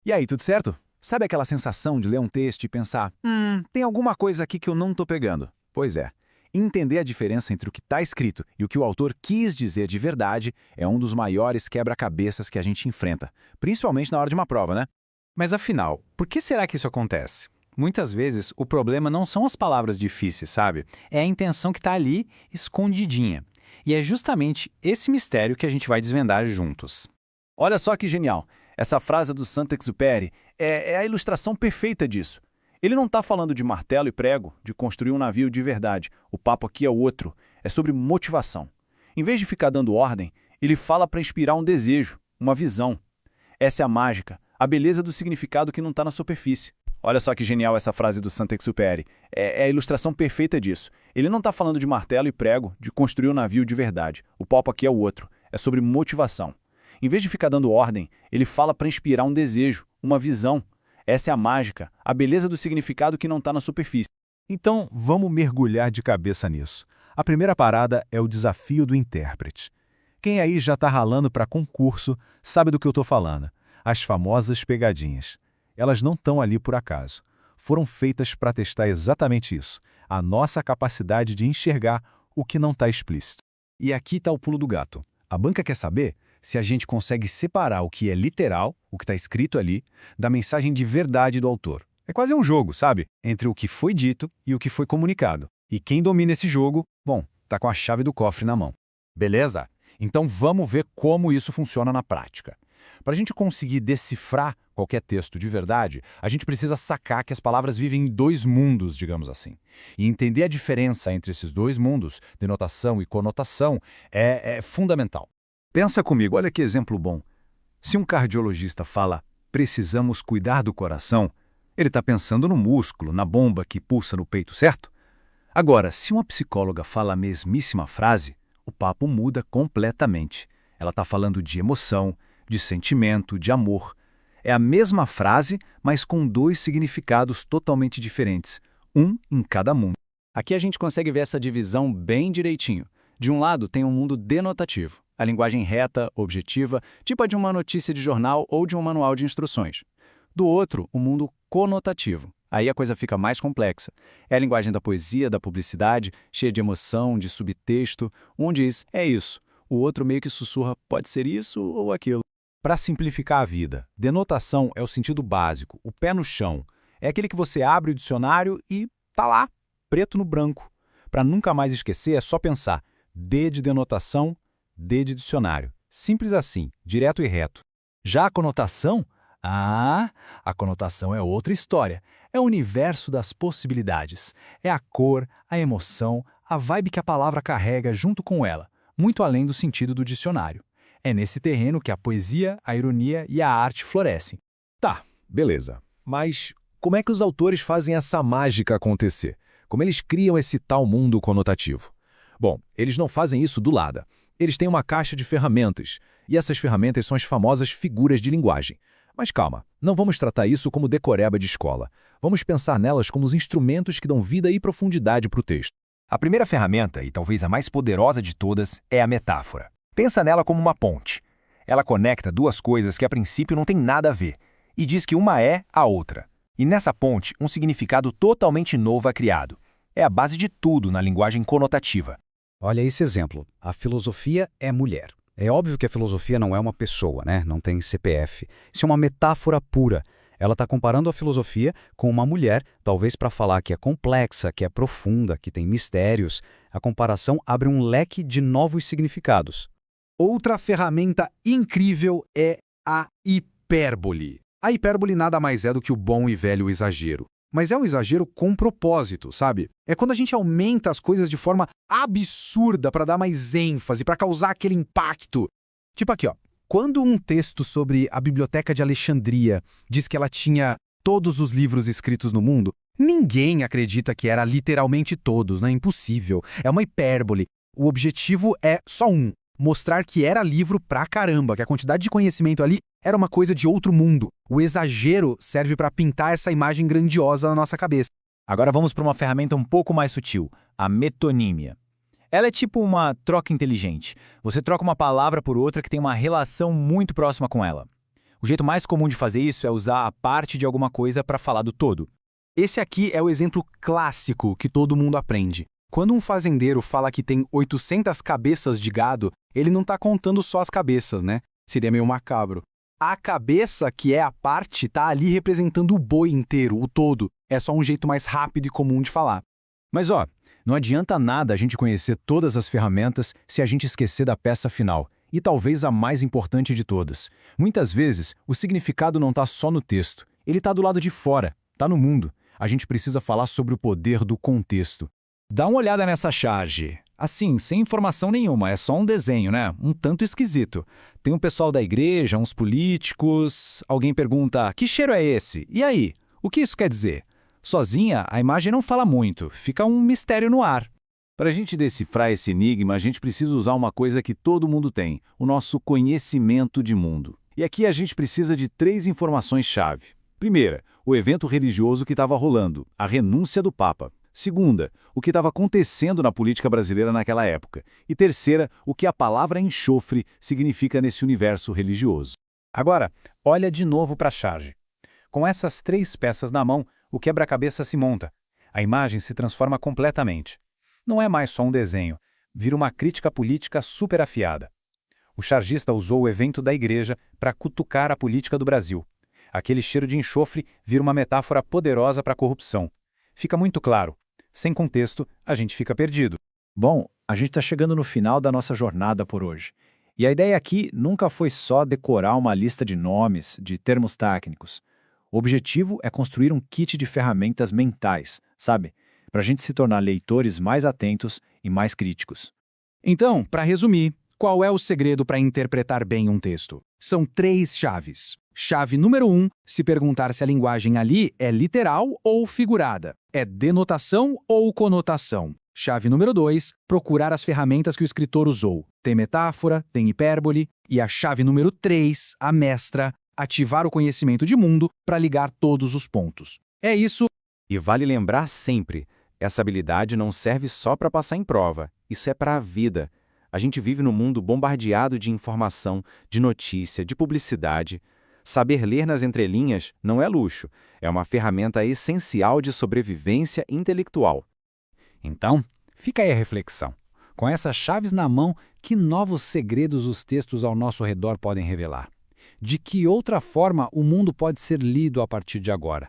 E aí, tudo certo? Sabe aquela sensação de ler um texto e pensar, tem alguma coisa aqui que eu não tô pegando? Pois é. Entender a diferença entre o que está escrito e o que o autor quis dizer de verdade é um dos maiores quebra-cabeças que a gente enfrenta, principalmente na hora de uma prova, né? Mas afinal, por que será que isso acontece? Muitas vezes, o problema não são as palavras difíceis, sabe? É a intenção que está ali, escondidinha. E é justamente esse mistério que a gente vai desvendar juntos. Olha só que genial. Essa frase do Saint-Exupéry é a ilustração perfeita disso. Ele não está falando de martelo e prego, de construir um navio de verdade. O papo aqui é outro. É sobre motivação. Em vez de ficar dando ordem, ele fala para inspirar um desejo, uma visão. Essa é a mágica, a beleza do significado que não está na superfície. Olha só que genial essa frase do Saint-Exupéry. É a ilustração perfeita disso. Ele não está falando de martelo e prego, de construir um navio de verdade. O papo aqui é o outro. É sobre motivação. Em vez de ficar dando ordem, ele fala para inspirar um desejo, uma visão. Essa é a mágica, a beleza do significado que não está na superfície. Então, vamos mergulhar de cabeça nisso. A primeira parada é o desafio do intérprete. Quem aí já está ralando para concurso sabe do que eu estou falando. As famosas pegadinhas. Elas não estão ali por acaso. Foram feitas para testar exatamente isso, a nossa capacidade de enxergar o que não está explícito. E aqui está o pulo do gato. A banca quer saber se a gente consegue separar o que é literal, o que está escrito ali, da mensagem de verdade do autor. É quase um jogo, sabe? Entre o que foi dito e o que foi comunicado. E quem domina esse jogo, bom, tá com a chave do cofre na mão. Beleza? Então vamos ver como isso funciona na prática. Para a gente conseguir decifrar qualquer texto de verdade, a gente precisa sacar que as palavras vivem em dois mundos, digamos assim. E entender a diferença entre esses dois mundos, denotação e conotação, é fundamental. Pensa comigo, olha que exemplo bom. Se um cardiologista fala, precisamos cuidar do coração, ele está pensando no músculo, na bomba que pulsa no peito, certo? Agora, se uma psicóloga fala a mesmíssima frase, o papo muda completamente. Ela está falando de emoção, de sentimento, de amor. É a mesma frase, mas com dois significados totalmente diferentes, um em cada mundo. Aqui a gente consegue ver essa divisão bem direitinho. De um lado tem um mundo denotativo, a linguagem reta, objetiva, tipo a de uma notícia de jornal ou de um manual de instruções. Do outro, o mundo conotativo. Aí a coisa fica mais complexa. É a linguagem da poesia, da publicidade, cheia de emoção, de subtexto. Um diz, é isso. O outro meio que sussurra, pode ser isso ou aquilo. Para simplificar a vida, denotação é o sentido básico, o pé no chão. É aquele que você abre o dicionário e tá lá, preto no branco. Para nunca mais esquecer, é só pensar D de denotação, D de dicionário. Simples assim, direto e reto. Já a conotação? A conotação é outra história. É o universo das possibilidades. É a cor, a emoção, a vibe que a palavra carrega junto com ela, muito além do sentido do dicionário. É nesse terreno que a poesia, a ironia e a arte florescem. Tá, beleza. Mas como é que os autores fazem essa mágica acontecer? Como eles criam esse tal mundo conotativo? Bom, eles não fazem isso do nada. Eles têm uma caixa de ferramentas, e essas ferramentas são as famosas figuras de linguagem. Mas calma, não vamos tratar isso como decoreba de escola. Vamos pensar nelas como os instrumentos que dão vida e profundidade para o texto. A primeira ferramenta, e talvez a mais poderosa de todas, é a metáfora. Pensa nela como uma ponte. Ela conecta duas coisas que a princípio não têm nada a ver, e diz que uma é a outra. E nessa ponte, um significado totalmente novo é criado. É a base de tudo na linguagem conotativa. Olha esse exemplo. A filosofia é mulher. É óbvio que a filosofia não é uma pessoa, né? Não tem CPF. Isso é uma metáfora pura. Ela está comparando a filosofia com uma mulher, talvez para falar que é complexa, que é profunda, que tem mistérios. A comparação abre um leque de novos significados. Outra ferramenta incrível é a hipérbole. A hipérbole nada mais é do que o bom e velho exagero. Mas é um exagero com propósito, sabe? É quando a gente aumenta as coisas de forma absurda para dar mais ênfase, para causar aquele impacto. Tipo aqui, ó. Quando um texto sobre a Biblioteca de Alexandria diz que ela tinha todos os livros escritos no mundo, ninguém acredita que era literalmente todos, né? Impossível. É uma hipérbole. O objetivo é só um. Mostrar que era livro pra caramba, que a quantidade de conhecimento ali era uma coisa de outro mundo. O exagero serve para pintar essa imagem grandiosa na nossa cabeça. Agora vamos para uma ferramenta um pouco mais sutil, a metonímia. Ela é tipo uma troca inteligente. Você troca uma palavra por outra que tem uma relação muito próxima com ela. O jeito mais comum de fazer isso é usar a parte de alguma coisa para falar do todo. Esse aqui é o exemplo clássico que todo mundo aprende. Quando um fazendeiro fala que tem 800 cabeças de gado, ele não está contando só as cabeças, né? Seria meio macabro. A cabeça, que é a parte, está ali representando o boi inteiro, o todo. É só um jeito mais rápido e comum de falar. Mas não adianta nada a gente conhecer todas as ferramentas se a gente esquecer da peça final. E talvez a mais importante de todas. Muitas vezes, o significado não está só no texto. Ele está do lado de fora, está no mundo. A gente precisa falar sobre o poder do contexto. Dá uma olhada nessa charge. Assim, sem informação nenhuma, é só um desenho, né? Um tanto esquisito. Tem um pessoal da igreja, uns políticos... Alguém pergunta, que cheiro é esse? E aí? O que isso quer dizer? Sozinha, a imagem não fala muito, fica um mistério no ar. Para a gente decifrar esse enigma, a gente precisa usar uma coisa que todo mundo tem, o nosso conhecimento de mundo. E aqui a gente precisa de 3 informações-chave. Primeira, o evento religioso que estava rolando, a renúncia do Papa. Segunda, o que estava acontecendo na política brasileira naquela época. E terceira, o que a palavra enxofre significa nesse universo religioso. Agora, olha de novo para a charge. Com essas 3 peças na mão, o quebra-cabeça se monta. A imagem se transforma completamente. Não é mais só um desenho, vira uma crítica política super afiada. O chargista usou o evento da igreja para cutucar a política do Brasil. Aquele cheiro de enxofre vira uma metáfora poderosa para a corrupção. Fica muito claro. Sem contexto, a gente fica perdido. Bom, a gente está chegando no final da nossa jornada por hoje. E a ideia aqui nunca foi só decorar uma lista de nomes, de termos técnicos. O objetivo é construir um kit de ferramentas mentais, sabe? Para a gente se tornar leitores mais atentos e mais críticos. Então, para resumir, qual é o segredo para interpretar bem um texto? São 3 chaves. Chave número 1, se perguntar se a linguagem ali é literal ou figurada. É denotação ou conotação? Chave número 2, procurar as ferramentas que o escritor usou. Tem metáfora, tem hipérbole. E a chave número 3, a mestra, ativar o conhecimento de mundo para ligar todos os pontos. É isso. E vale lembrar sempre, essa habilidade não serve só para passar em prova. Isso é para a vida. A gente vive num mundo bombardeado de informação, de notícia, de publicidade. Saber ler nas entrelinhas não é luxo, é uma ferramenta essencial de sobrevivência intelectual. Então, fica aí a reflexão. Com essas chaves na mão, que novos segredos os textos ao nosso redor podem revelar? De que outra forma o mundo pode ser lido a partir de agora?